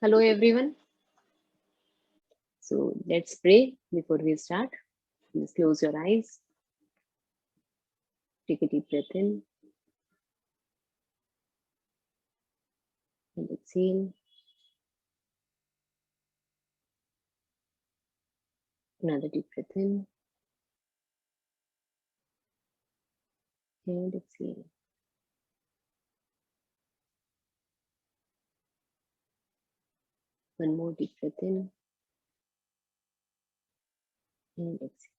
Hello, everyone. So let's pray before we start. Please close your eyes. Take a deep breath in and exhale. Another deep breath in and exhale. One more deep breath in and exhale.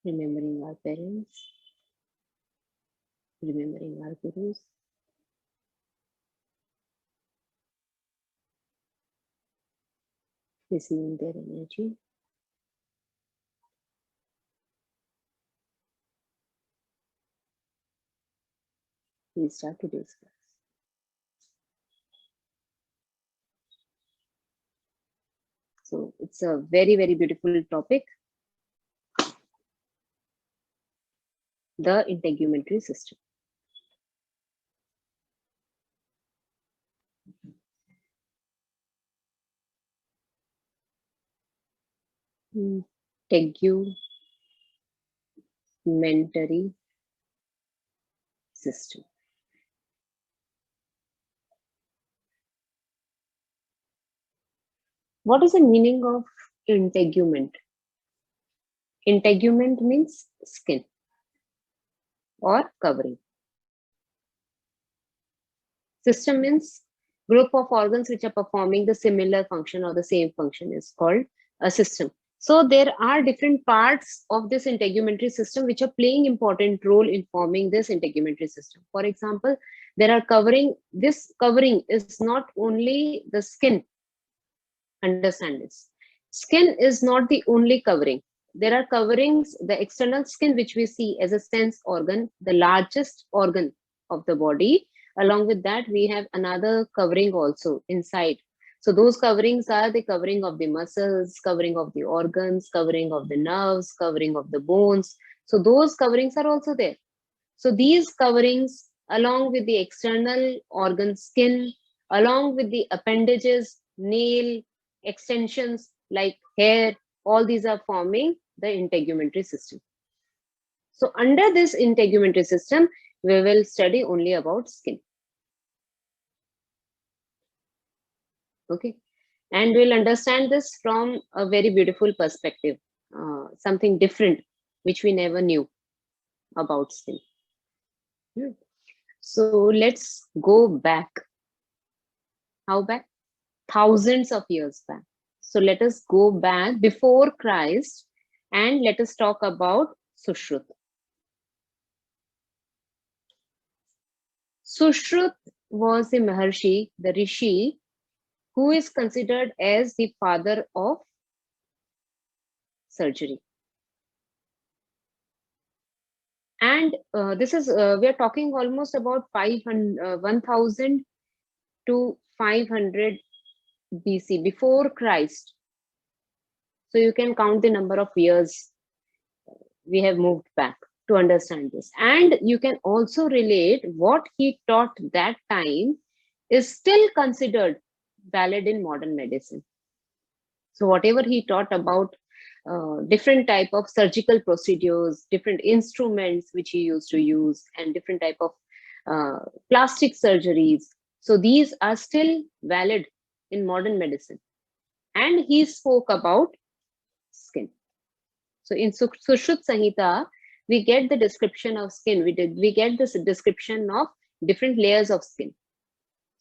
Remembering our parents, remembering our gurus, receiving their energy. Please start today's class. So it's a very, very beautiful topic. The integumentary system. Integumentary system. What is the meaning of integument? Integument means skin or covering. System means group of organs which are performing the similar function or the same function is called a system. So there are different parts of this integumentary system which are playing important role in forming this integumentary system. For example, there are covering. This covering is not only the skin. Understand this. Skin is not the only covering. There are coverings, the external skin, which we see as a sense organ, the largest organ of the body. Along with that, we have another covering also inside. So those coverings are the covering of the muscles, covering of the organs, covering of the nerves, covering of the bones. So those coverings are also there. So these coverings, along with the external organ skin, along with the appendages, nail, extensions like hair, all these are forming the integumentary system. So under this integumentary system, we will study only about skin. Okay. And we'll understand this from a very beautiful perspective, something different, which we never knew about skin. So let's go back. How back? Thousands of years back. So let us go back before Christ and let us talk about Sushrut. Sushrut was a Maharshi, the Rishi, who is considered as the father of surgery. And this is, we are talking almost about 1000 to 500 BC, before Christ. So you can count the number of years we have moved back to understand this. And you can also relate what he taught that time is still considered valid in modern medicine. So whatever he taught about different type of surgical procedures, different instruments which he used to use, and different type of plastic surgeries. So these are still valid in modern medicine. And he spoke about skin. So in Sushrut Samhita, we get the description of skin. We get this description of different layers of skin.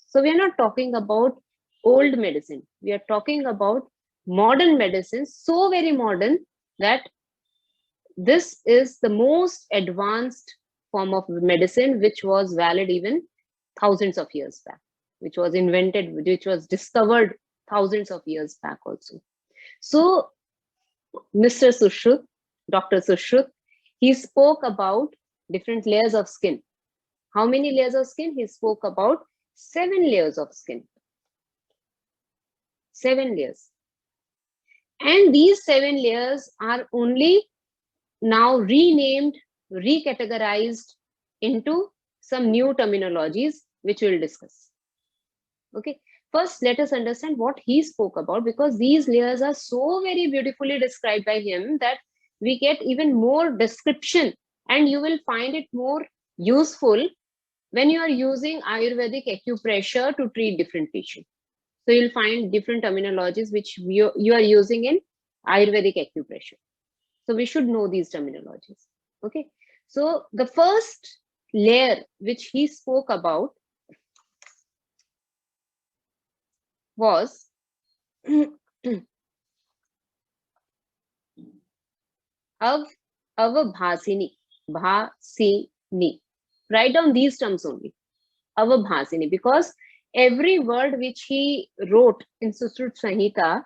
So we are not talking about old medicine. We are talking about modern medicine, so very modern that this is the most advanced form of medicine, which was valid even thousands of years back, which was invented, which was discovered thousands of years back also. So Mr. Sushrut, Dr. Sushrut, he spoke about different layers of skin. How many layers of skin? He spoke about 7 layers of skin. 7 layers. And these 7 layers are only now renamed, recategorized into some new terminologies, which we'll discuss. Okay, first let us understand what he spoke about, because these layers are so very beautifully described by him that we get even more description, and you will find it more useful when you are using Ayurvedic acupressure to treat different patients. So you'll find different terminologies which you are using in Ayurvedic acupressure. So we should know these terminologies. Okay. So the first layer which he spoke about was avabhasini. Bhasini. Write down these terms only. Avabhasini, because every word which he wrote in Sushrut Samhita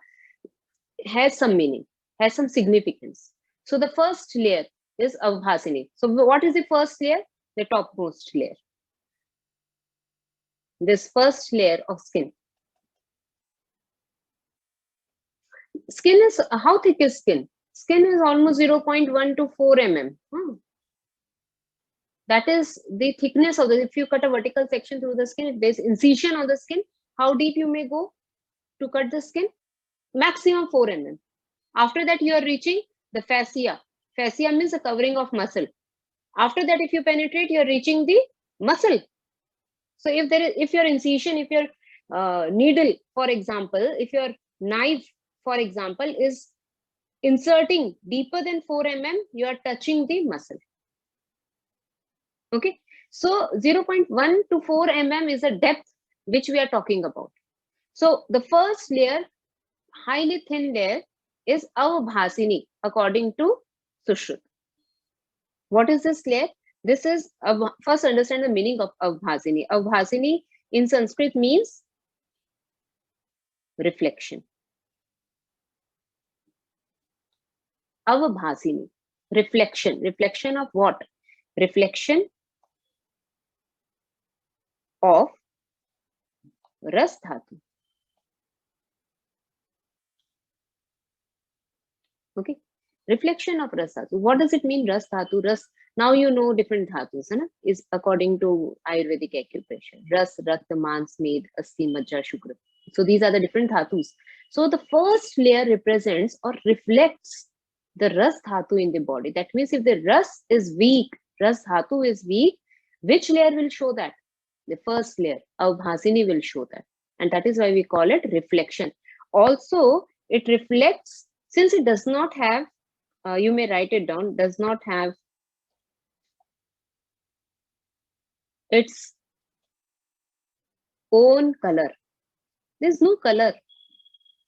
has some meaning, has some significance. So the first layer is avabhasini. So what is the first layer? The topmost layer. This first layer of skin. Skin is, how thick is skin? Skin is almost 0.1 to 4 mm. That is the thickness of the, if you cut a vertical section through the skin, if there's incision on the skin, how deep you may go to cut the skin? Maximum 4 mm. After that, you are reaching the fascia. Fascia means the covering of muscle. After that, if you penetrate, you are reaching the muscle. So if there is, if your incision, if your needle, for example, if your knife, for example, is inserting deeper than 4 mm, you are touching the muscle. Okay. So 0.1 to 4 mm is the depth which we are talking about. So the first layer, highly thin layer, is avabhasini according to Sushrut. What is this layer? This is, first understand the meaning of avabhasini. Avabhasini in Sanskrit means reflection. Avabhasini, reflection. Reflection of what? Reflection of ras dhatu. Okay, reflection of ras dhatu. What does it mean, ras dhatu? Ras, now you know different dhatus, hai na? Is according to Ayurvedic acupressure. Ras, rakta, mans, med, asti, majja, shukra. So these are the different dhatus. So the first layer represents or reflects the ras dhatu in the body. That means if the ras is weak, ras dhatu is weak, which layer will show that? The first layer, avabhasini, will show that. And that is why we call it reflection. Also, it reflects, since it does not have, you may write it down, does not have its own color. There's no color.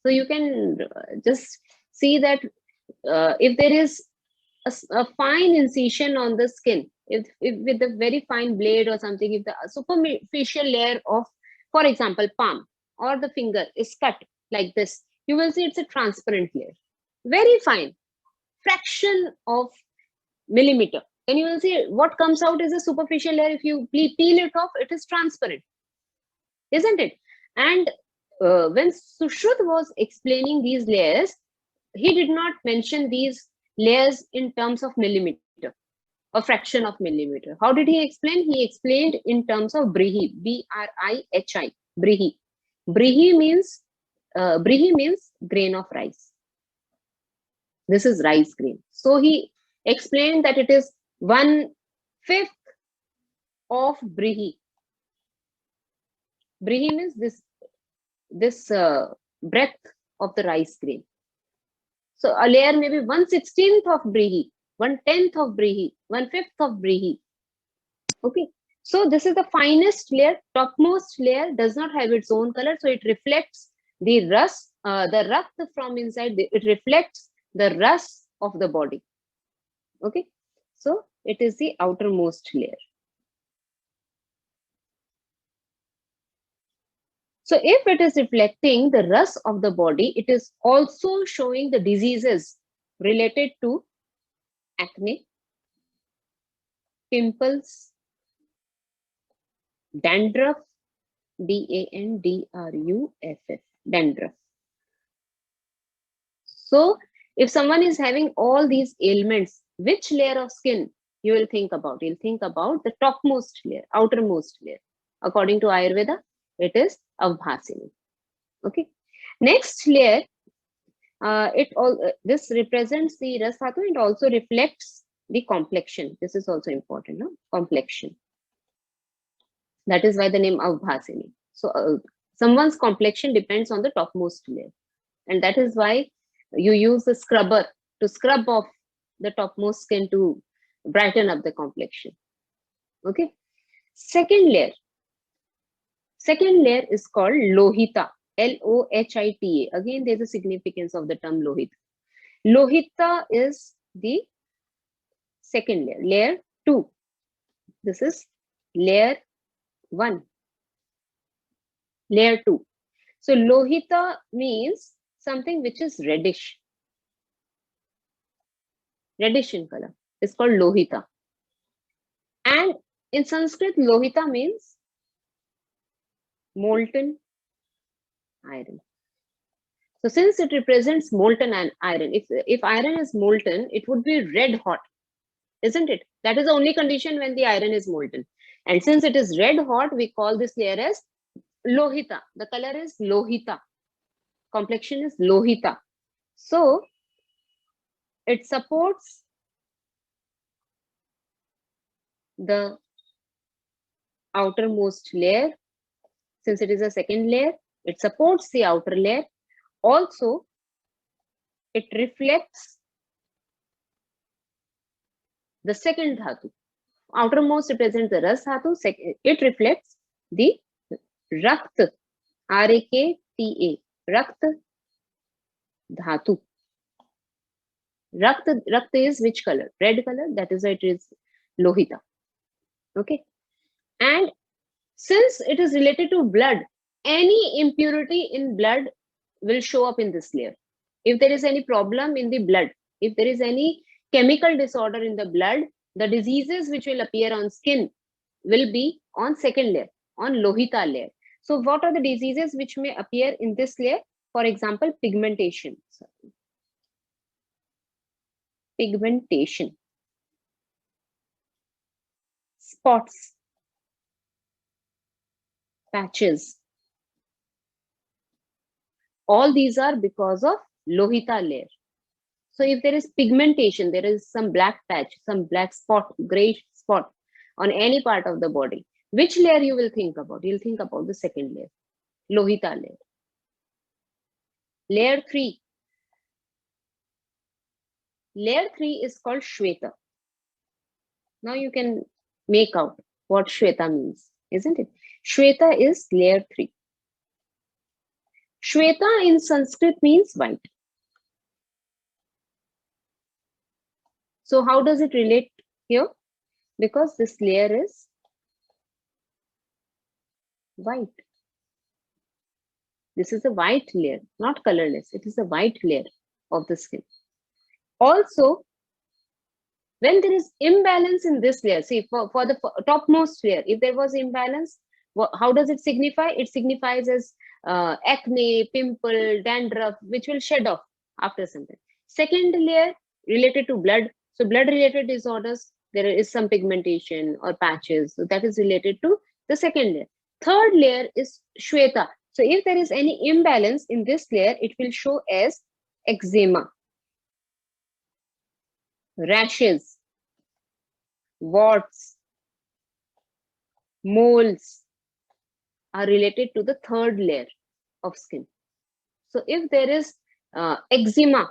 So you can just see that if there is a fine incision on the skin, if with a very fine blade or something, if the superficial layer of, for example, palm or the finger is cut like this, you will see it's a transparent layer, very fine, fraction of millimeter. And you will see what comes out is a superficial layer. If you peel it off, it is transparent, isn't it? And when Sushrut was explaining these layers, he did not mention these layers in terms of millimeter, a fraction of millimeter. How did he explain? He explained in terms of brihi, B-R-I-H-I, brihi. Brihi means grain of rice. This is rice grain. So he explained that it is 1/5 of brihi. Brihi means this breadth of the rice grain. So a layer may be 1/16 of brihi, 1/10 of brihi, 1/5 of brihi. Okay. So this is the finest layer. Topmost layer does not have its own color, so it reflects the rust, the rakta from inside. It reflects the rust of the body. Okay. So it is the outermost layer. So if it is reflecting the rust of the body, it is also showing the diseases related to acne, pimples, dandruff, D-A-N-D-R-U-F-F, dandruff. So if someone is having all these ailments, which layer of skin you will think about? You'll think about the topmost layer, outermost layer. According to Ayurveda, it is Avbhasini. Okay. Next layer, this represents the Ras Dhatu and also reflects the complexion. This is also important, no? Complexion. That is why the name Avbhasini. So someone's complexion depends on the topmost layer. And that is why you use a scrubber to scrub off the topmost skin to brighten up the complexion. Okay. Second layer is called Lohita. Lohita. Again, there's a significance of the term Lohita. Lohita is the second layer. Layer 2. This is layer 1. Layer 2. So Lohita means something which is reddish. Reddish in color. It's called Lohita. And in Sanskrit, Lohita means molten iron. So since it represents molten iron, if iron is molten, it would be red hot, isn't it? That is the only condition when the iron is molten. And since it is red hot, we call this layer as Lohita. The color is Lohita. Complexion is Lohita. So it supports the outermost layer. Since it is a second layer, it supports the outer layer. Also, it reflects the second dhatu. Outermost represents the Ras dhatu. It reflects the Rakt, Rakta, Rakt dhatu. Rakt is which color? Red color. That is why it is Lohita. Okay. And since it is related to blood, any impurity in blood will show up in this layer. If there is any problem in the blood, if there is any chemical disorder in the blood, the diseases which will appear on skin will be on second layer, on Lohita layer. So what are the diseases which may appear in this layer? For example, pigmentation. Pigmentation. Spots. Patches. All these are because of Lohita layer. So if there is pigmentation, there is some black patch, some black spot, gray spot on any part of the body, which layer you will think about? You'll think about the second layer, Lohita layer. Layer 3. Layer 3 is called Shweta. Now you can make out what Shweta means, isn't it? Shweta is layer 3. Shweta in Sanskrit means white. So how does it relate here? Because this layer is white. This is a white layer, not colorless. It is a white layer of the skin. Also, when there is imbalance in this layer, see for the topmost layer, if there was imbalance, how does it signify? It signifies as acne, pimple, dandruff, which will shed off after some time. Second layer related to blood. So blood related disorders, there is some pigmentation or patches. So that is related to the second layer. Third layer is Shweta. So if there is any imbalance in this layer, it will show as eczema, rashes, warts, moles are related to the third layer of skin. So if there is eczema,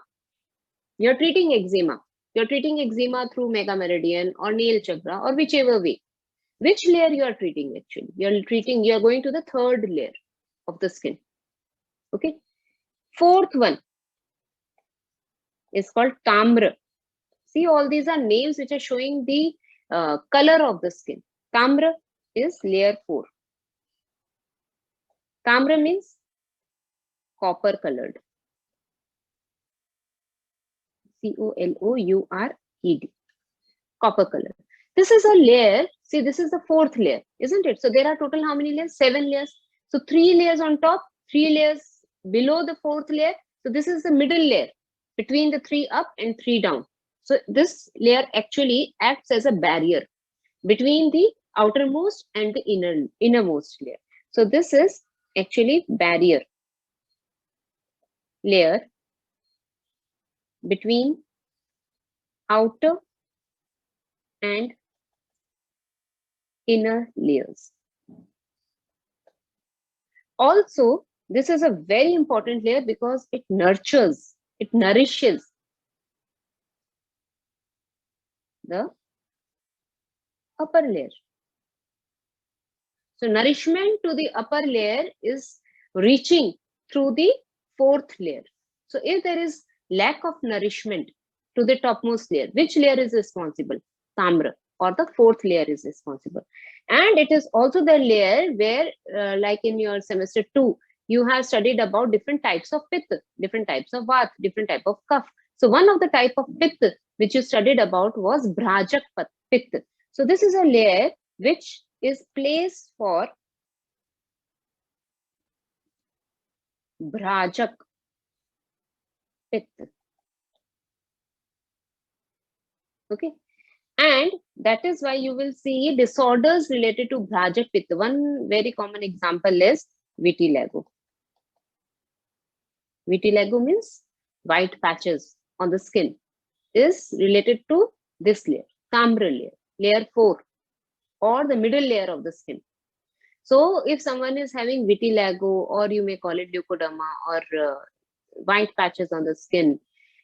you're treating eczema. You're treating eczema through Mega Meridian or nail chakra or whichever way. Which layer you are treating actually? You're going to the third layer of the skin. Okay. Fourth one is called Tamra. See, all these are names which are showing the color of the skin. Tamra is layer 4. Tamra means copper colored. COLOURED. Copper color. This is a layer. See, this is the fourth layer, isn't it? So there are total how many layers? 7 layers. So 3 layers on top, 3 layers below the fourth layer. So this is the middle layer between the 3 up and 3 down. So this layer actually acts as a barrier between the outermost and the innermost layer. So this is actually barrier layer between outer and inner layers. Also, this is a very important layer because it nurtures, it nourishes the upper layer. So nourishment to the upper layer is reaching through the fourth layer. So if there is lack of nourishment to the topmost layer, which layer is responsible? Tamra, or the fourth layer is responsible. And it is also the layer where, like in your semester 2, you have studied about different types of pitta, different types of vata, different type of kapha. So one of the type of pitta which you studied about was Brajak pitta. So this is a layer which is placed for Brajak pitta. Okay. And that is why you will see disorders related to Brajak pitta. One very common example is vitiligo. Vitiligo means white patches on the skin is related to this layer, Tamra layer, layer 4, or the middle layer of the skin. So if someone is having vitiligo, or you may call it leukoderma, or white patches on the skin,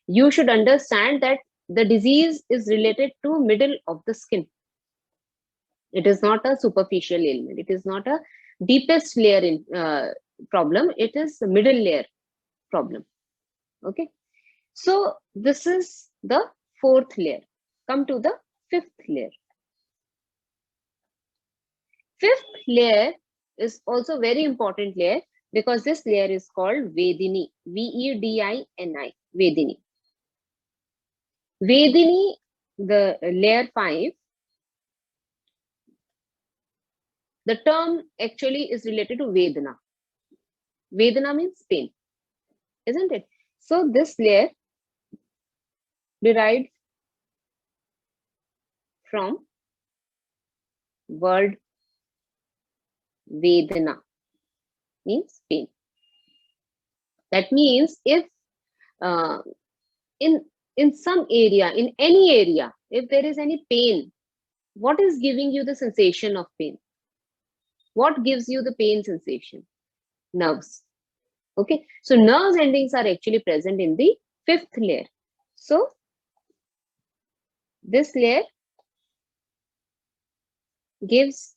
you should understand that the disease is related to middle of the skin. It is not a superficial ailment. It is not a deepest layer in problem. It is the middle layer problem. Okay. So this is the fourth layer. Come to the fifth layer. Fifth layer is also very important layer because this layer is called Vedini. Vedini. Vedini. Vedini, the layer 5, the term actually is related to Vedana. Vedana means pain, isn't it? So this layer derived from word Vedana, means pain. That means if uh, in some area, in any area, if there is any pain, what is giving you the sensation of pain? What gives you the pain sensation? Nerves. Okay, so nerves endings are actually present in the fifth layer. So this layer gives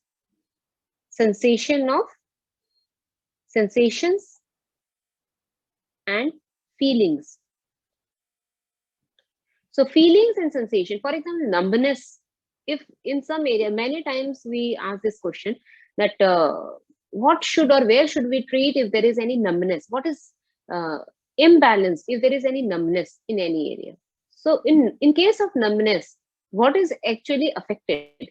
sensations and feelings. So feelings and sensation, for example, numbness. If in some area, many times we ask this question that what should or where should we treat if there is any numbness? What is imbalance if there is any numbness in any area? So in case of numbness, what is actually affected?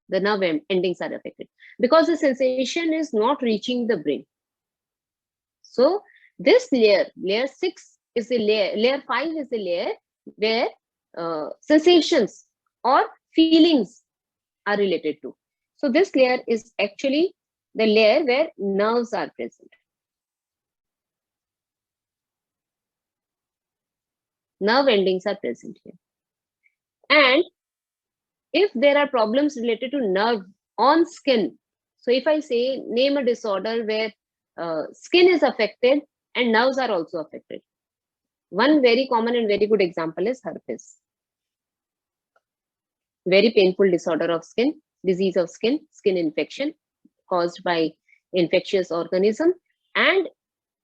The nerve endings are affected because the sensation is not reaching the brain. So this layer 6 is the layer 5 is the layer where sensations or feelings are related to. So this layer is actually the layer where nerves are present. Nerve endings are present here. And if there are problems related to nerve on skin, so if I say name a disorder where skin is affected and nerves are also affected. One very common and very good example is herpes. Very painful disorder of skin, disease of skin infection caused by infectious organism, and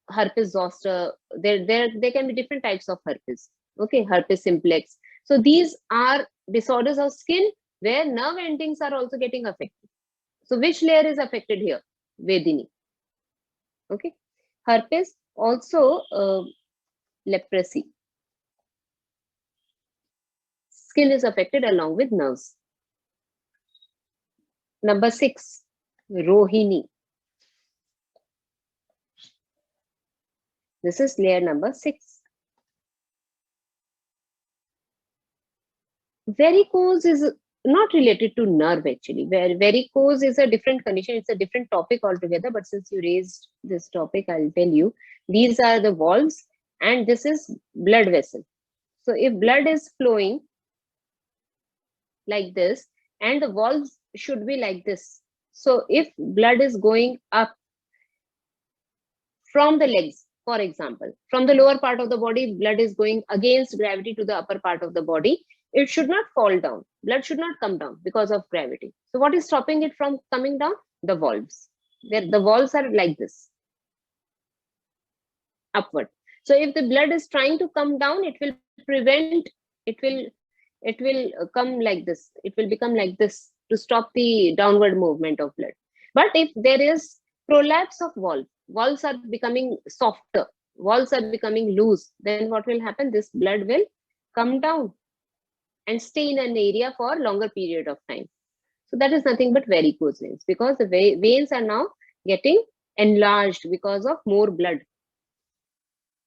herpes zoster. There can be different types of herpes. Okay, herpes simplex. So these are disorders of skin where nerve endings are also getting affected. So which layer is affected here? Vedini. Okay, herpes also leprosy. Skin is affected along with nerves. Number 6, Rohini. This is layer number 6. Varicose is not related to nerve actually. Where varicose is a different condition, it's a different topic altogether. But since you raised this topic, I'll tell you. These are the valves, and this is blood vessel. So if blood is flowing like this, and the valves should be like this. So if blood is going up from the legs, for example, from the lower part of the body, blood is going against gravity to the upper part of the body. It should not fall down. Blood should not come down because of gravity. So what is stopping it from coming down? The valves. The valves are like this, upward. So if the blood is trying to come down, it will prevent, it will come like this. It will become like this to stop the downward movement of blood. But if there is prolapse of valve, valves are becoming softer, valves are becoming loose, then what will happen? This blood will come down and stay in an area for longer period of time. So that is nothing but varicose veins, because the veins are now getting enlarged because of more blood.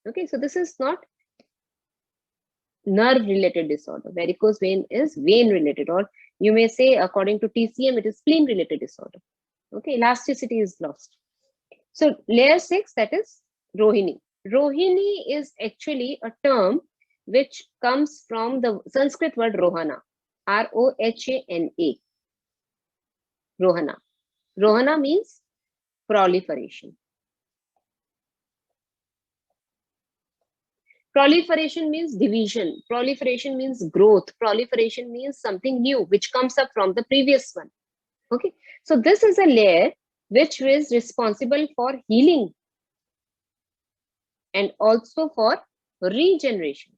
Okay, so this is not nerve related disorder. Varicose vein is vein related, or you may say, according to TCM, it is spleen related disorder. Okay, elasticity is lost. So layer 6, that is Rohini. Rohini is actually a term which comes from the Sanskrit word Rohana, Rohana. Rohana. Rohana means proliferation. Proliferation means division. Proliferation means growth. Proliferation means something new which comes up from the previous one. Okay, so this is a layer which is responsible for healing and also for regeneration.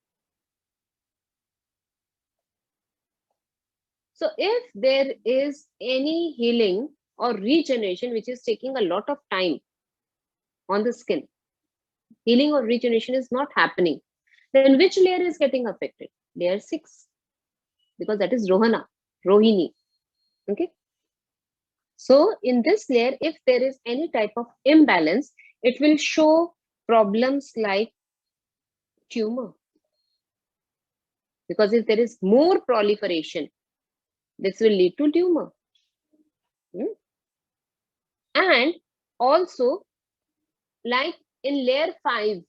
So if there is any healing or regeneration which is taking a lot of time on the skin, healing or regeneration is not happening, then which layer is getting affected? Layer 6, because that is Rohana, Rohini. Okay. So in this layer, if there is any type of imbalance, it will show problems like tumor. Because if there is more proliferation, this will lead to tumor. And also, like in layer 5,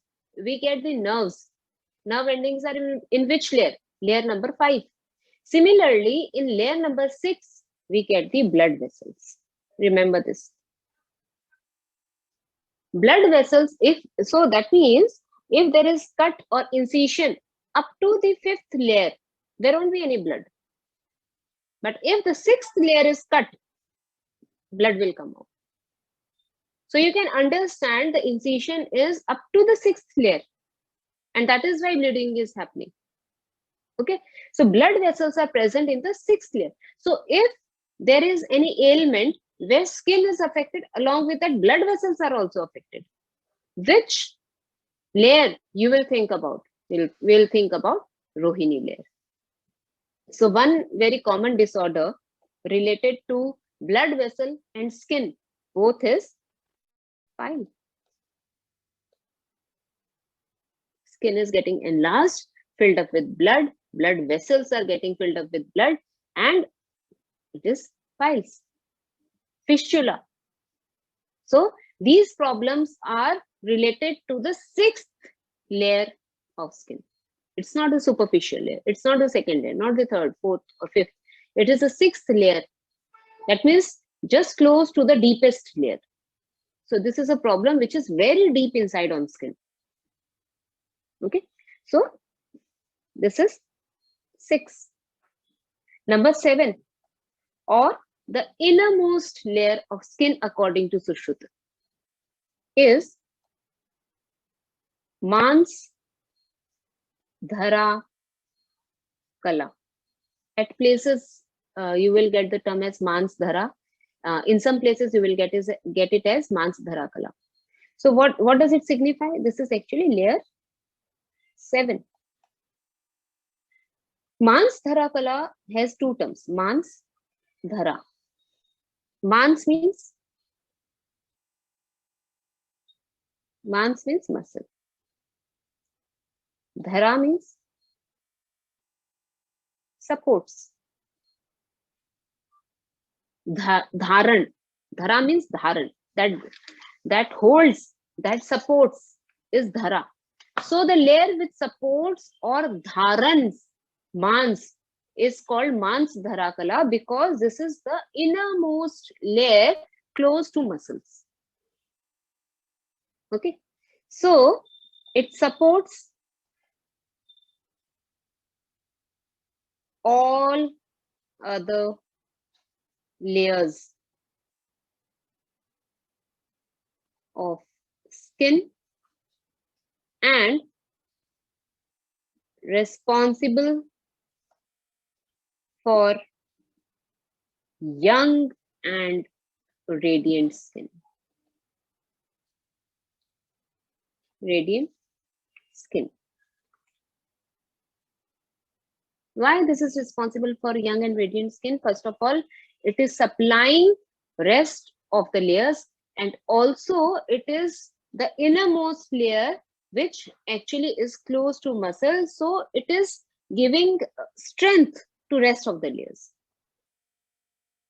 we get the nerves. Nerve endings are in which layer? Layer number 5. Similarly, in layer number 6, we get the blood vessels. Remember this. Blood vessels, if so, that means if there is cut or incision up to the 5th layer, there won't be any blood. But if the 6th layer is cut, blood will come out. So you can understand the incision is up to the 6th layer, and that is why bleeding is happening. Okay, so blood vessels are present in the 6th layer. So if there is any ailment where skin is affected, along with that, blood vessels are also affected. Which layer you will think about? We'll think about Rohini layer. So one very common disorder related to blood vessel and skin, both is pile. Skin is getting enlarged, filled up with blood, blood vessels are getting filled up with blood, and it is piles, fistula. So these problems are related to the 6th layer of skin. It's not a superficial layer. It's not the 2nd layer, not the 3rd, 4th, or 5th. It is the 6th layer. That means just close to the deepest layer. So this is a problem which is very deep inside on skin. Okay. So this is 6. Number 7, or the innermost layer of skin according to Sushruta, is Mans Dhara Kala. At places, you will get the term as Mans Dhara. In some places, you will get it as Mans Dhara Kala. So what does it signify? This is actually layer 7. Mans Dhara Kala has 2 terms. Mans Dhara. Mans means muscle. Dhara means supports. Dharan. Dhara means dharan. That holds, that supports is dhara. So the layer which supports or dharans, mans, is called mans dharakala because this is the innermost layer close to muscles. Okay. So it supports all other layers of skin and responsible for young and radiant skin. Radiant skin. Why this is responsible for young and radiant skin? First of all, it is supplying rest of the layers, and also it is the innermost layer which actually is close to muscle, so it is giving strength to rest of the layers.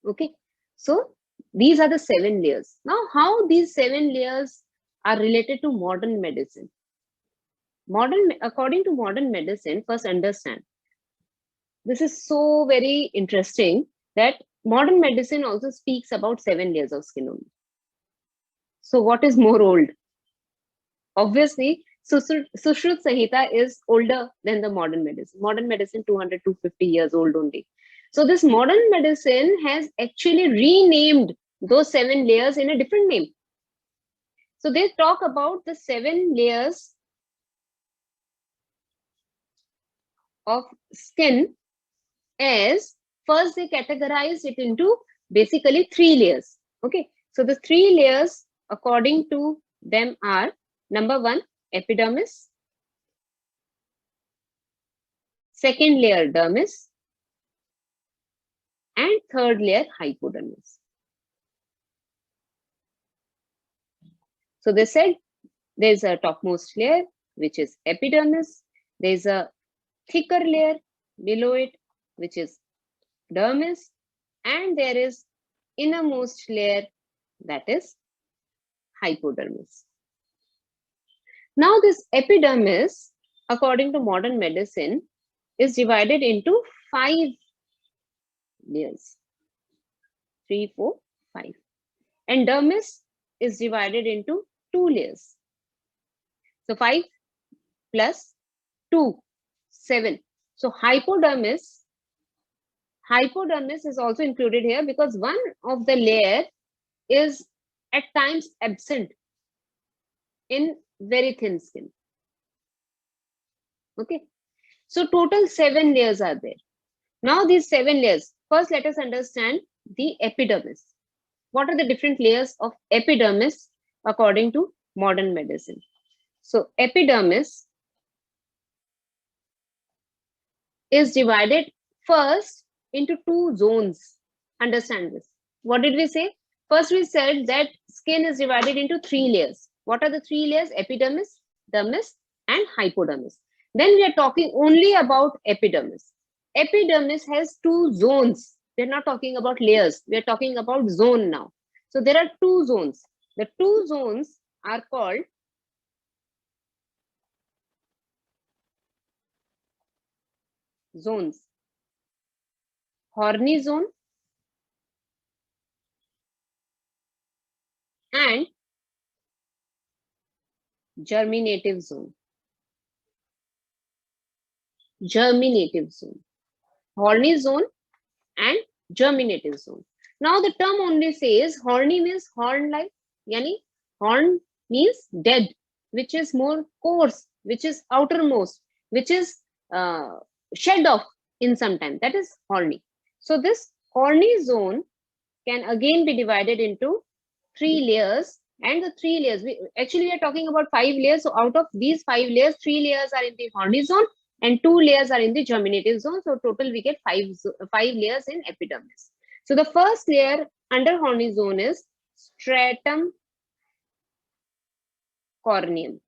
Okay, so these are the 7 layers. Now, how these 7 layers are related to modern medicine? According to modern medicine, first understand, this is so very interesting that modern medicine also speaks about 7 layers of skin only. So what is more old? Obviously, Sushruta Samhita is older than the modern medicine. Modern medicine 200 to 250 years old only. So this modern medicine has actually renamed those 7 layers in a different name. So they talk about the 7 layers of skin as, first they categorized it into basically 3 layers. Okay, so the 3 layers according to them are: number 1, epidermis; second layer, dermis; and third layer, hypodermis. So they said there's a topmost layer which is epidermis, there's a thicker layer below it which is dermis, and there is innermost layer, that is hypodermis. Now this epidermis, according to modern medicine, is divided into 5 layers. 3, 4, 5. And dermis is divided into 2 layers. So 5 plus 2, 7. So hypodermis is also included here because one of the layer is at times absent in very thin skin. Okay, so total 7 layers are there. Now these 7 layers, first let us understand the epidermis. What are the different layers of epidermis according to modern medicine? So epidermis is divided first into 2 zones. Understand this. What did we say? First we said that skin is divided into 3 layers. What are the 3 layers? Epidermis, dermis, and hypodermis. Then we are talking only about epidermis. Epidermis has 2 zones. We are not talking about layers. We are talking about zone now. So there are 2 zones. The 2 zones are called zones: horny zone and germinative zone. Germinative zone, horny zone and germinative zone. Now the term only says horny means horn like, yani horn means dead, which is more coarse, which is outermost, which is shed off in some time. That is horny. So this horny zone can again be divided into 3 layers, and the 3 layers, we are talking about 5 layers. So out of these 5 layers, 3 layers are in the horny zone and 2 layers are in the germinative zone. So total we get 5 layers in epidermis. So the first layer under horny zone is stratum corneum.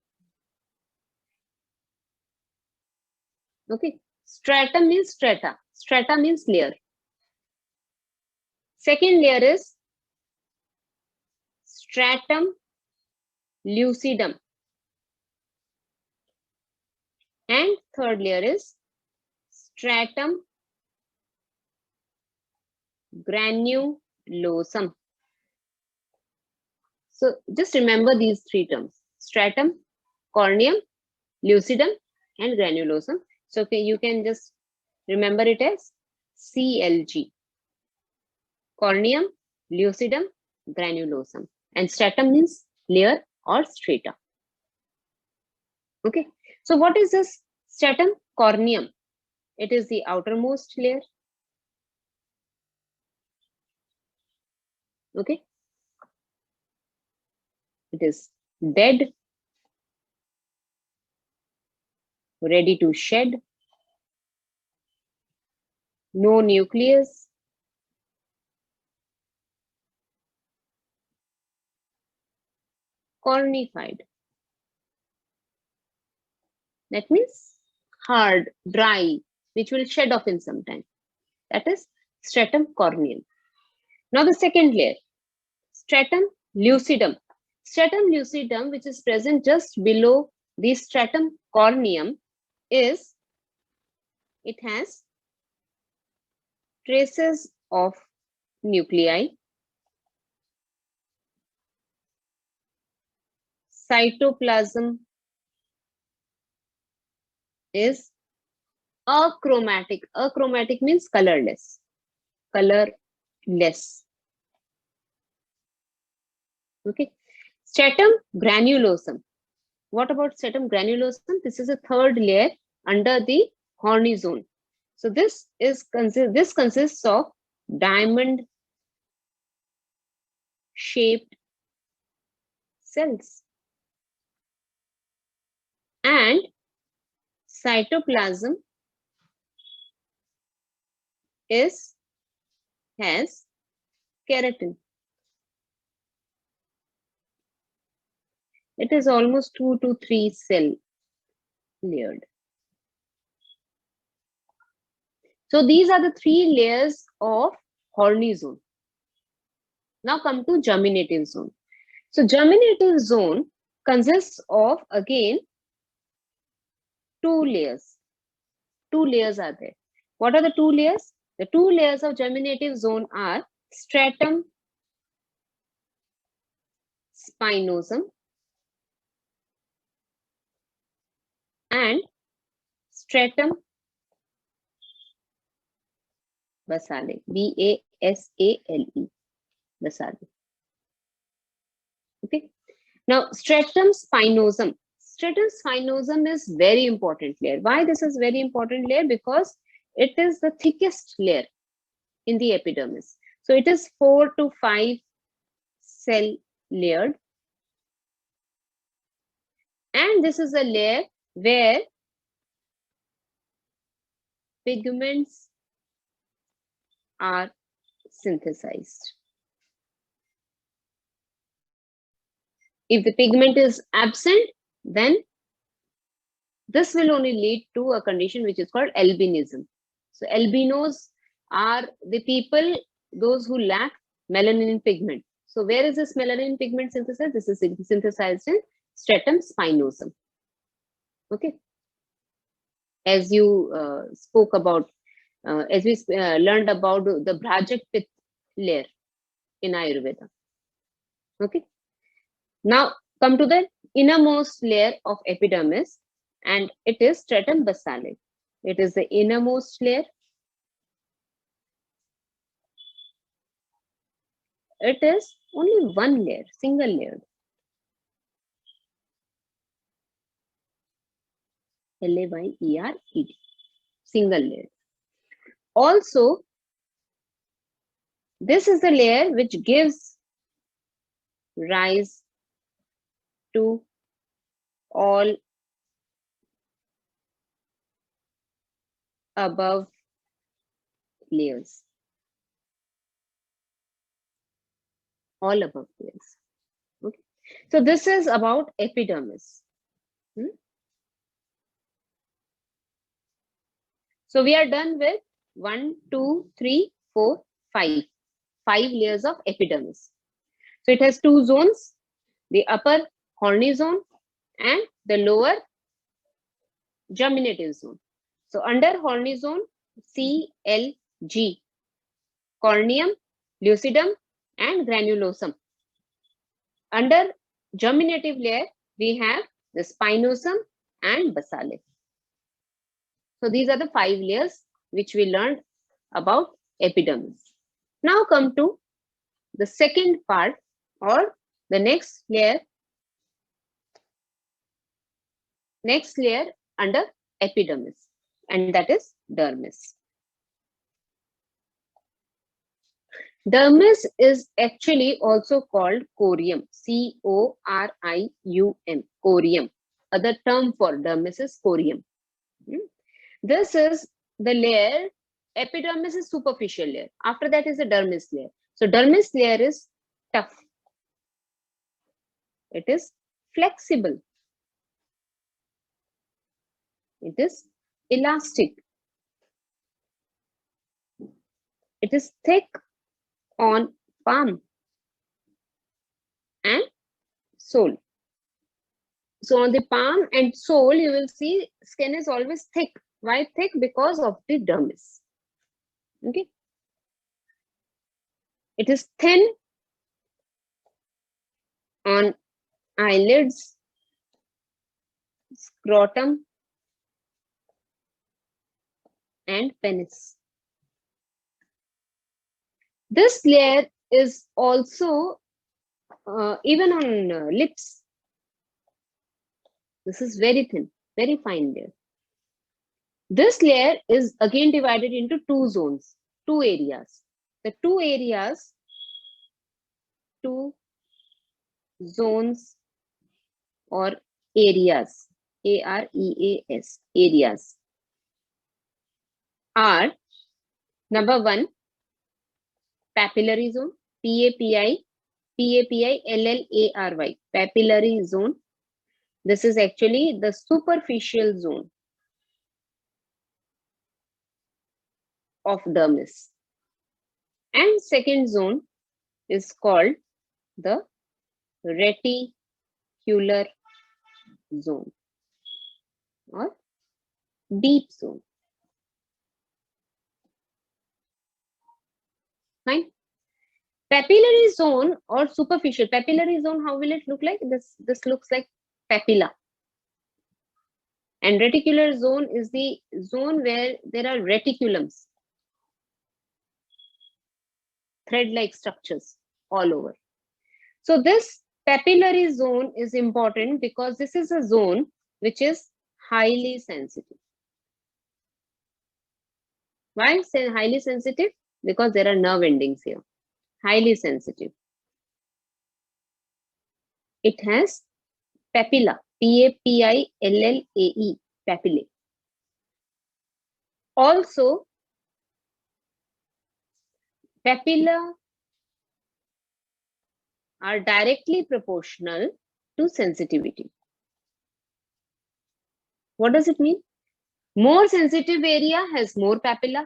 Okay, stratum means strata. Strata means layer. Second layer is stratum lucidum. And third layer is stratum granulosum. So just remember these three terms: stratum, corneum, lucidum, and granulosum. So okay, you can just remember it as CLG. Corneum, lucidum, granulosum. And stratum means layer or strata. Okay. So what is this stratum corneum? It is the outermost layer. Okay. It is dead, ready to shed, no nucleus, cornified. That means hard, dry, which will shed off in some time. That is stratum corneum. Now the second layer, stratum lucidum. Stratum lucidum, which is present just below the stratum corneum, is, it has traces of nuclei, cytoplasm is achromatic. Achromatic means colorless. Colorless. Okay. Stratum granulosum. What about stratum granulosum? This is a third layer under the horny zone. So this consists of diamond shaped cells, and cytoplasm has keratin. It is almost 2 to 3 cell layered. So these are the three layers of horny zone. Now come to germinative zone. So germinative zone consists of, again, two layers. Two layers are there. What are the two layers? The two layers of germinative zone are stratum spinosum and stratum basale. B-A-S-A-L-E. Basale. Okay. Now stratum spinosum. Stratum spinosum is very important layer. Why this is very important layer? Because it is the thickest layer in the epidermis. So it is 4 to 5 cell layered. And this is a layer where pigments are synthesized. If the pigment is absent, then this will only lead to a condition which is called albinism. So albinos are the people, those who lack melanin pigment. So where is this melanin pigment synthesized? This is synthesized in stratum spinosum. Okay. As you spoke about, as we learned about the Brajakpit layer in Ayurveda. Okay. Now come to the innermost layer of epidermis, and it is stratum basale. It is the innermost layer. It is only one layer, single layer. Layered, single layer. Also, this is the layer which gives rise to all above layers. All above layers. Okay. So this is about epidermis. So we are done with 1, 2, 3, 4, 5. 5 layers of epidermis. So it has two zones, the upper horny zone and the lower germinative zone. So under horny zone, CLG, corneum, lucidum, and granulosum. Under germinative layer, we have the spinosum and basale. So these are the 5 layers which we learned about epidermis. Now come to the second part or the next layer under epidermis, and that is dermis. Dermis is actually also called corium, C-O-R-I-U-M, corium. Other term for dermis is corium. This is the layer. Epidermis is superficial layer. After that is the dermis layer. So dermis layer is tough. It is flexible. It is elastic. It is thick on palm and sole. So on the palm and sole, you will see skin is always thick. Why thick? Because of the dermis. Okay. It is thin on eyelids, scrotum, and penis. This layer is also even on lips. This is very thin, very fine layer. This layer is again divided into two zones, two areas. The two zones or areas, A-R-E-A-S, areas, are number 1, papillary zone, P-A-P-I-L-L-A-R-Y, papillary zone. This is actually the superficial zone of dermis. And second zone is called the reticular zone or deep zone. Fine. Papillary zone or superficial. Papillary zone, how will it look like? This looks like papilla. And reticular zone is the zone where there are reticulums, thread-like structures all over. So this papillary zone is important because this is a zone which is highly sensitive. Why say highly sensitive? Because there are nerve endings here. Highly sensitive. It has papilla, P-A-P-I-L-L-A-E, papillae. Also, papilla are directly proportional to sensitivity. What does it mean? More sensitive area has more papilla,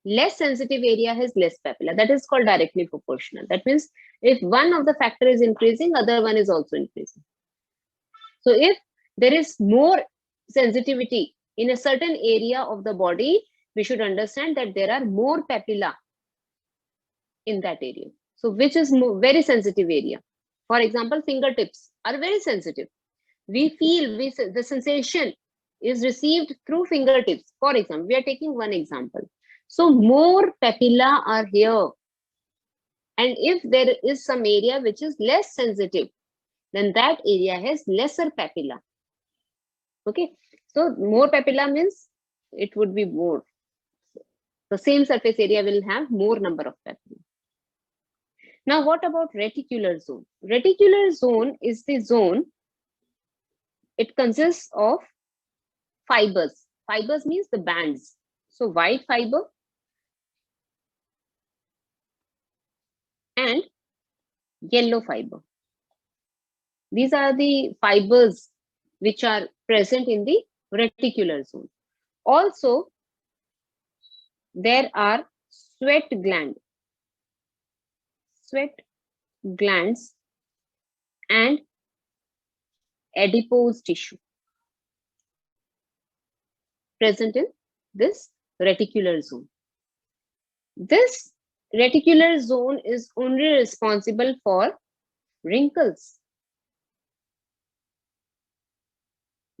less sensitive area has less papilla. That is called directly proportional. That means if one of the factor is increasing, other one is also increasing. So if there is more sensitivity in a certain area of the body, we should understand that there are more papilla in that area. So which is very sensitive area? For example, fingertips are very sensitive. We feel the sensation is received through fingertips. For example, we are taking one example. So more papilla are here. And if there is some area which is less sensitive, then that area has lesser papilla. Okay. So more papilla means it would be more. The same surface area will have more number of papilla. Now, what about reticular zone? Reticular zone is the zone. It consists of fibers. Fibers means the bands. So white fiber and yellow fiber. These are the fibers which are present in the reticular zone. Also, there are sweat glands and adipose tissue present in this reticular zone. This reticular zone is only responsible for wrinkles.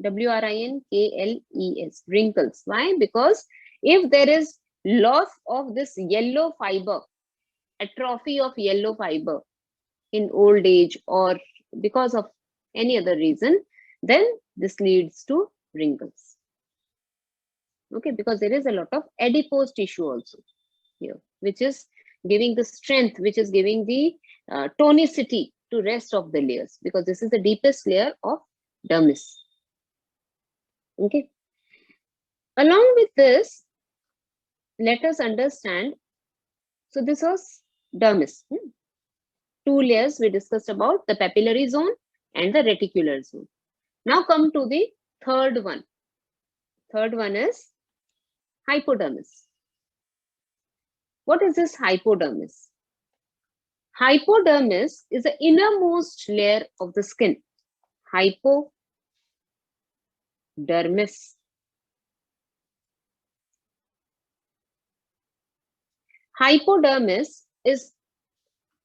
WRINKLES, wrinkles. Why? Because if there is loss of this yellow fiber, atrophy of yellow fiber in old age or because of any other reason, then this leads to wrinkles. Okay, because there is a lot of adipose tissue also here, which is giving the strength, which is giving the tonicity to rest of the layers, because this is the deepest layer of dermis. Okay. Along with this, let us understand. So this was dermis. Two layers we discussed about, the papillary zone and the reticular zone. Now come to the third one. Third one is hypodermis. What is this hypodermis? Hypodermis is the innermost layer of the skin. Hypodermis. Hypodermis is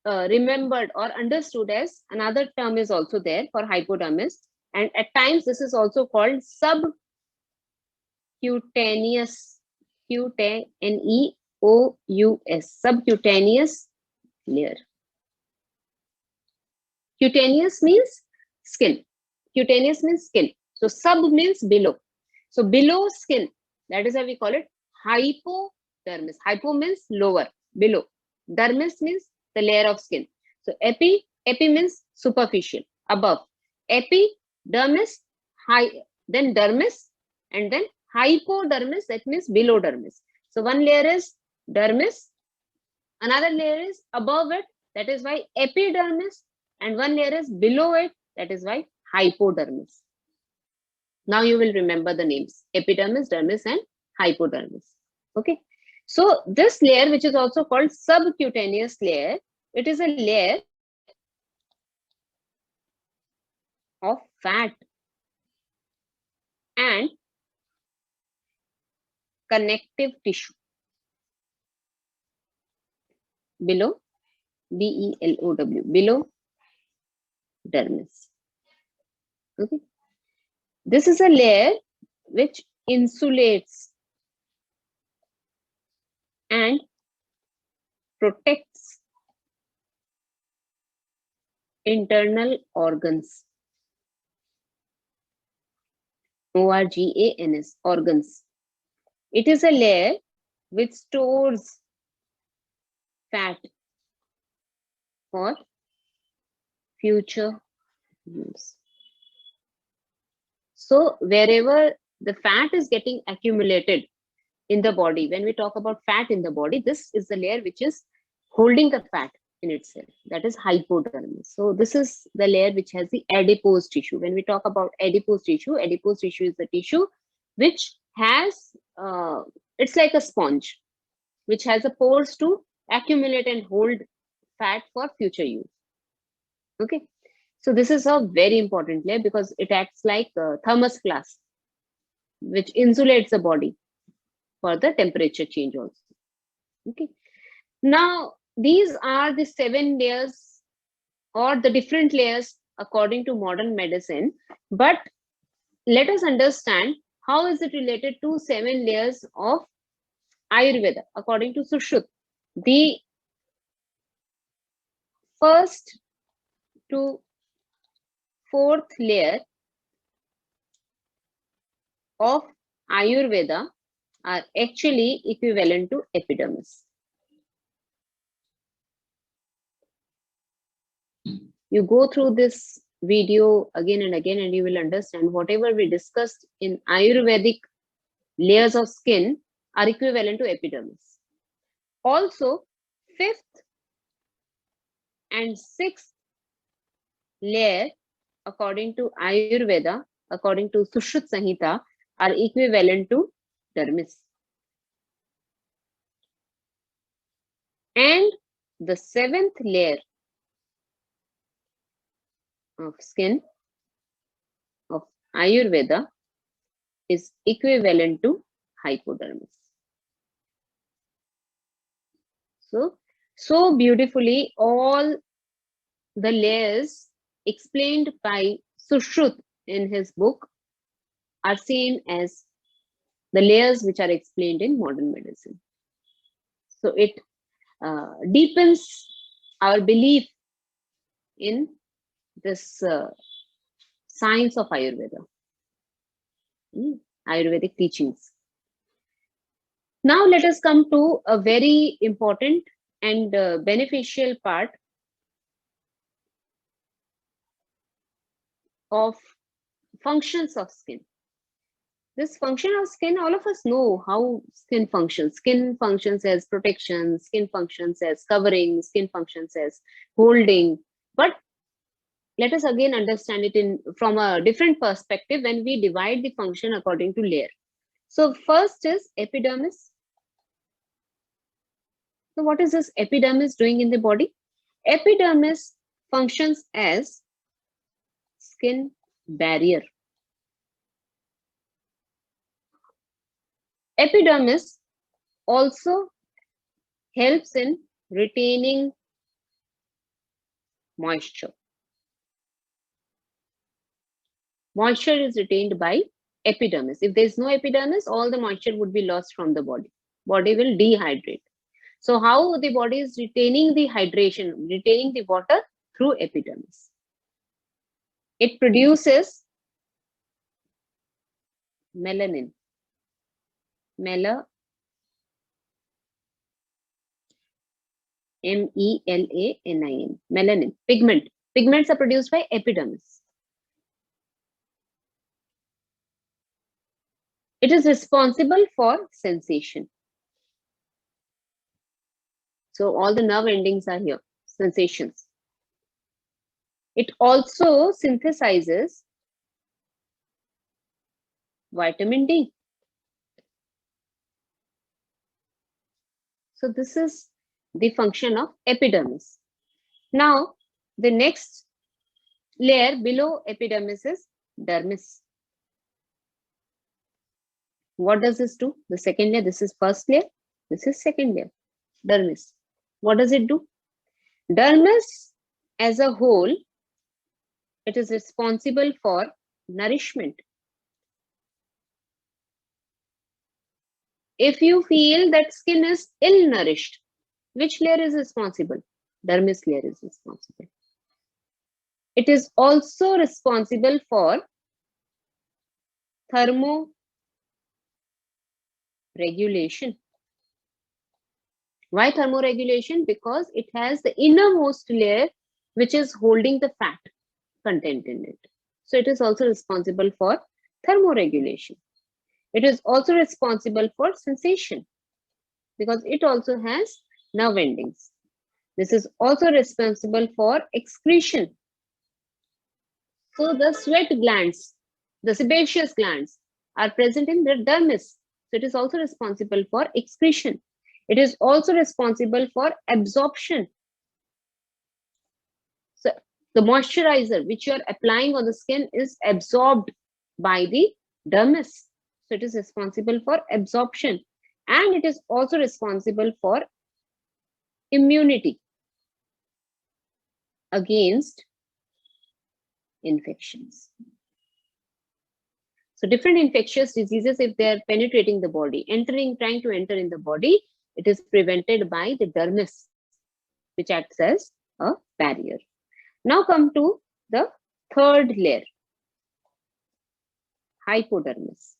remembered or understood as, another term is also there for hypodermis, and at times this is also called subcutaneous, Neous, subcutaneous layer. Cutaneous means skin. Cutaneous means skin. So sub means below. So below skin, that is how we call it hypodermis. Hypo means lower, below. Dermis means the layer of skin. So epi means superficial, above. Epidermis, then dermis, and then hypodermis, that means below dermis. So one layer is dermis, another layer is above it, that is why epidermis, and one layer is below it, that is why hypodermis. Now you will remember the names: epidermis, dermis, and hypodermis. Okay. So this layer, which is also called subcutaneous layer, it is a layer of fat and connective tissue below, BELOW, below dermis. Okay. This is a layer which insulates and protects internal organs. ORGANS, organs. It is a layer which stores fat for future use. So wherever the fat is getting accumulated in the body, when we talk about fat in the body, this is the layer which is holding the fat in itself, that is hypodermis. So this is the layer which has the adipose tissue. When we talk about adipose tissue is the tissue which has, it's like a sponge, which has the pores to accumulate and hold fat for future use. Okay. So this is a very important layer because it acts like a thermos flask, which insulates the body for the temperature change also. Okay. Now, these are the 7 layers or the different layers according to modern medicine. But let us understand how is it related to 7 layers of Ayurveda according to Sushruta. The first to 4th layer of Ayurveda are actually equivalent to epidermis. You go through this video again and again and you will understand whatever we discussed in Ayurvedic layers of skin are equivalent to epidermis. Also, 5th and 6th layer according to Ayurveda, according to Sushruta Samhita, are equivalent to dermis. the seventh layer of skin of Ayurveda is equivalent to hypodermis. So beautifully, all the layers explained by Sushruta in his book are same as the layers which are explained in modern medicine. So it deepens our belief in this science of Ayurveda, Ayurvedic teachings. Now let us come to a very important and beneficial part of functions of skin. This function of skin, all of us know how skin functions. Skin functions as protection, skin functions as covering, skin functions as holding. But let us again understand it from a different perspective when we divide the function according to layer. So first is epidermis. So what is this epidermis doing in the body? Epidermis functions as skin barrier. Epidermis also helps in retaining moisture. Moisture is retained by epidermis. If there is no epidermis, all the moisture would be lost from the body. Body will dehydrate. So how the body is retaining the hydration, retaining the water? Through epidermis. It produces melanin. Melanin. Melanin. Pigment. Pigments are produced by epidermis. It is responsible for sensation. So all the nerve endings are here, sensations. It also synthesizes vitamin D. So this is the function of epidermis. Now, the next layer below epidermis is dermis. What does this do? The second layer, this is first layer, this is second layer, dermis. What does it do? Dermis as a whole, it is responsible for nourishment. If you feel that skin is ill-nourished, which layer is responsible? Dermis layer is responsible. It is also responsible for thermoregulation. Why thermoregulation? Because it has the innermost layer which is holding the fat content in it. So it is also responsible for thermoregulation. It is also responsible for sensation because it also has nerve endings. This is also responsible for excretion. So the sweat glands, the sebaceous glands are present in the dermis. So it is also responsible for excretion. It is also responsible for absorption. So the moisturizer which you are applying on the skin is absorbed by the dermis. So it is responsible for absorption, and it is also responsible for immunity against infections. So different infectious diseases, if they are penetrating the body, trying to enter in the body, it is prevented by the dermis, which acts as a barrier. Now come to the third layer, hypodermis.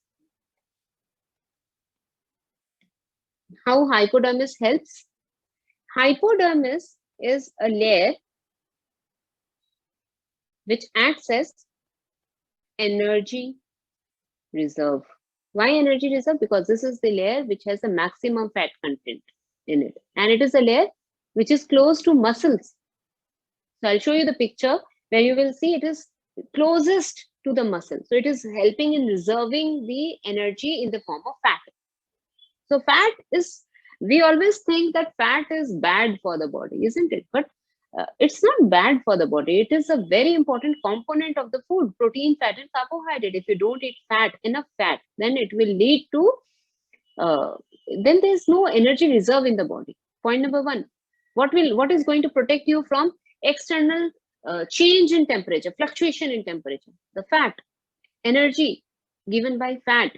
How hypodermis helps? Hypodermis is a layer which acts as energy reserve. Why energy reserve? Because this is the layer which has the maximum fat content in it, and it is a layer which is close to muscles. So I'll show you the picture where you will see it is closest to the muscle. So it is helping in reserving the energy in the form of fat. So fat is We always think that fat is bad for the body, isn't it? But it's not bad for the body. It is a very important component of the food: protein, fat, and carbohydrate. If you don't eat enough fat, then it will lead to uh, then there's no energy reserve in the body. Point number one. What is going to protect you from external change in temperature, fluctuation in temperature? The fat. Energy given by fat.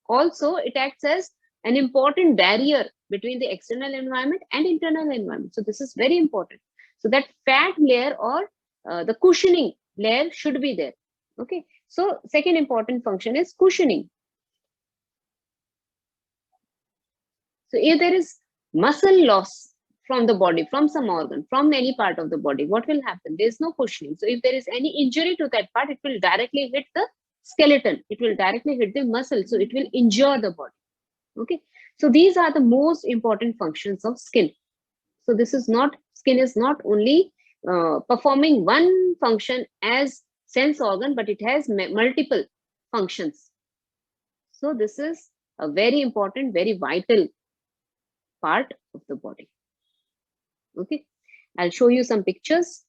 Also, it acts as an important barrier between the external environment and internal environment. So this is very important. So that fat layer, or the cushioning layer, should be there. Okay. So second important function is cushioning. So if there is muscle loss from the body, from some organ, from any part of the body, what will happen? There is no cushioning. So if there is any injury to that part, it will directly hit the skeleton. It will directly hit the muscle. So it will injure the body. Okay. So these are the most important functions of skin. So skin is not only performing one function as sense organ, but it has multiple functions. So this is a very important, very vital part of the body. Okay, I'll show you some pictures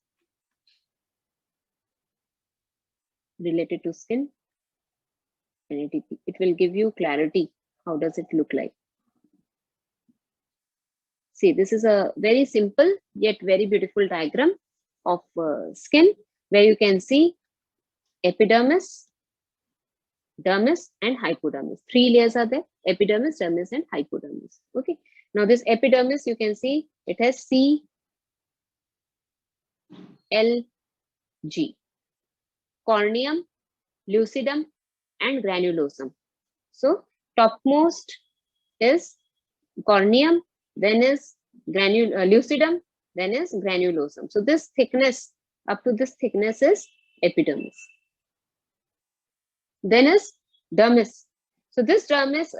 related to skin, and it will give you clarity. How does it look like? See, this is a very simple yet very beautiful diagram of skin, where you can see epidermis, dermis, and hypodermis. Three layers are there: epidermis, dermis, and hypodermis. Okay, now this epidermis, you can see it has C, L, G, corneum, lucidum, and granulosum. So topmost is corneum, then is lucidum, then is granulosum. So this thickness, up to this thickness, is epidermis. Then is dermis. So this dermis,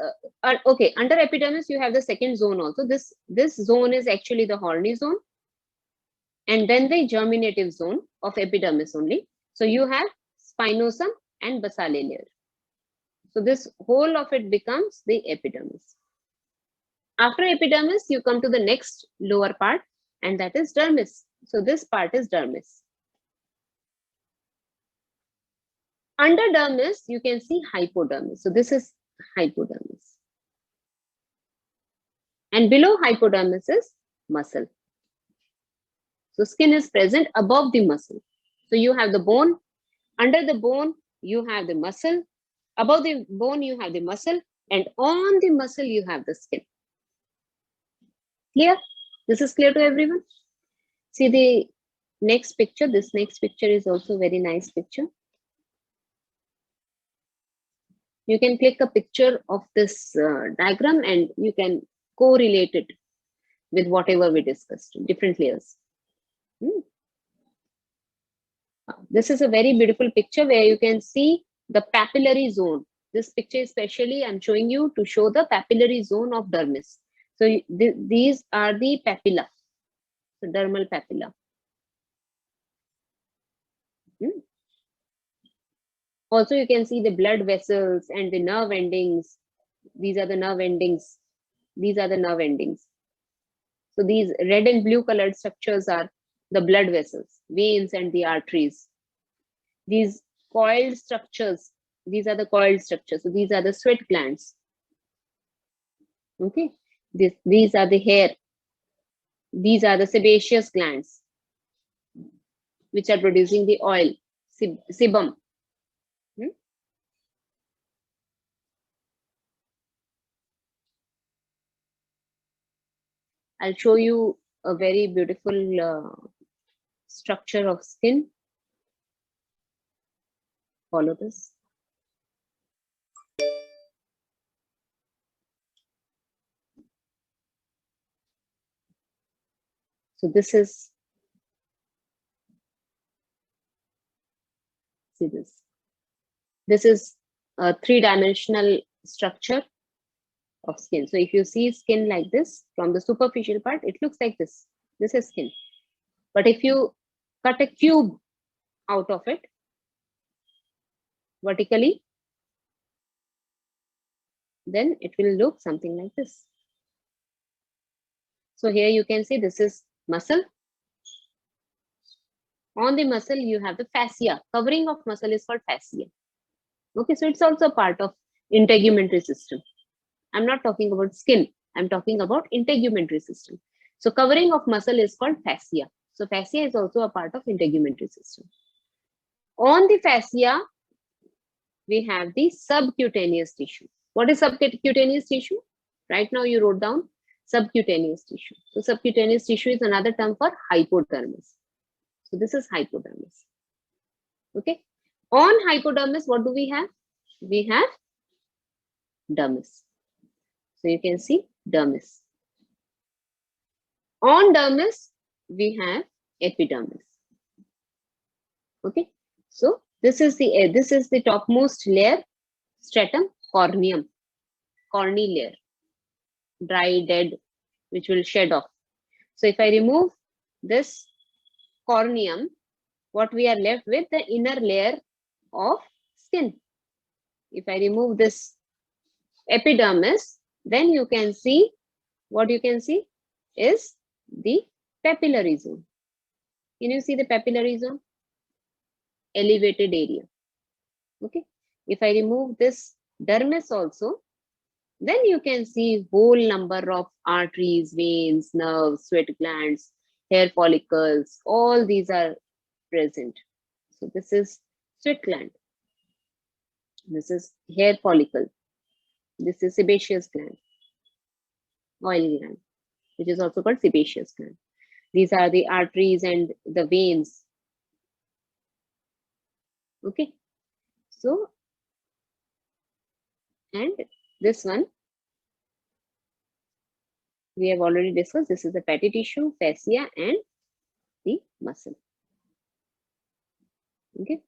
okay, under epidermis you have the second zone also. This zone is actually the horny zone, and then the germinative zone of epidermis only. So you have spinosum and basale layer. So this whole of it becomes the epidermis. After epidermis, you come to the next lower part, and that is dermis. So this part is dermis. Under dermis, you can see hypodermis. So this is hypodermis. And below hypodermis is muscle. So skin is present above the muscle. So you have the bone. Under the bone, you have the muscle. Above the bone, you have the muscle. And on the muscle, you have the skin. Clear? This is clear to everyone? See the next picture. This next picture is also very nice picture. You can click a picture of this diagram, and you can correlate it with whatever we discussed, different layers. This is a very beautiful picture where you can see the papillary zone. This picture especially I'm showing you to show the papillary zone of dermis. So these are the papilla, the dermal papilla. Also, you can see the blood vessels and the nerve endings. These are the nerve endings. These are the nerve endings. So these red and blue colored structures are the blood vessels, veins, and the arteries. These coiled structures, these are the coiled structures. So these are the sweat glands. Okay, these are the hair. These are the sebaceous glands, which are producing the oil, sebum. I'll show you a very beautiful structure of skin. Follow this. So this is, see this. This is a three-dimensional structure of skin. So if you see skin like this from the superficial part, it looks like this. This is skin. But if you cut a cube out of it vertically, then it will look something like this. So here you can see this is muscle. On the muscle, you have the fascia. Covering of muscle is called fascia. Okay, so it's also part of integumentary system. I'm not talking about skin. I'm talking about integumentary system. So covering of muscle is called fascia. So fascia is also a part of integumentary system. On the fascia, we have the subcutaneous tissue. What is subcutaneous tissue? Right now you wrote down subcutaneous tissue. So subcutaneous tissue is another term for hypodermis. So this is hypodermis. Okay. On hypodermis, what do we have? We have dermis. So you can see dermis. On dermis, we have epidermis. Okay. So this is the topmost layer, stratum corneum, corny layer, dry, dead, which will shed off. So if I remove this corneum, what we are left with, the inner layer of skin. If I remove this epidermis, then you can see, what you can see is the papillary zone. Can you see the papillary zone? Elevated area. Okay. If I remove this dermis also, then you can see whole number of arteries, veins, nerves, sweat glands, hair follicles, all these are present. So this is sweat gland. This is hair follicle. This is sebaceous gland, oil gland, which is also called sebaceous gland. These are the arteries and the veins. Okay. So, and this one we have already discussed. This is the fatty tissue, fascia, and the muscle. Okay.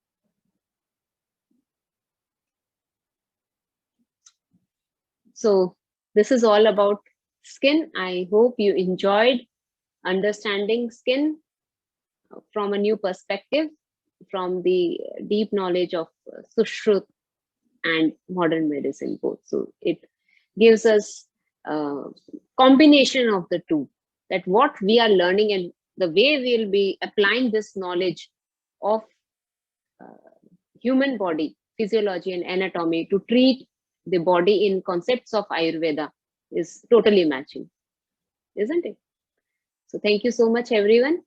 So this is all about skin. I hope you enjoyed understanding skin from a new perspective, from the deep knowledge of Sushrut and modern medicine both. So it gives us a combination of the two, that what we are learning and the way we'll be applying this knowledge of human body, physiology and anatomy to treat the body in concepts of Ayurveda is totally matching, isn't it? So thank you so much, everyone.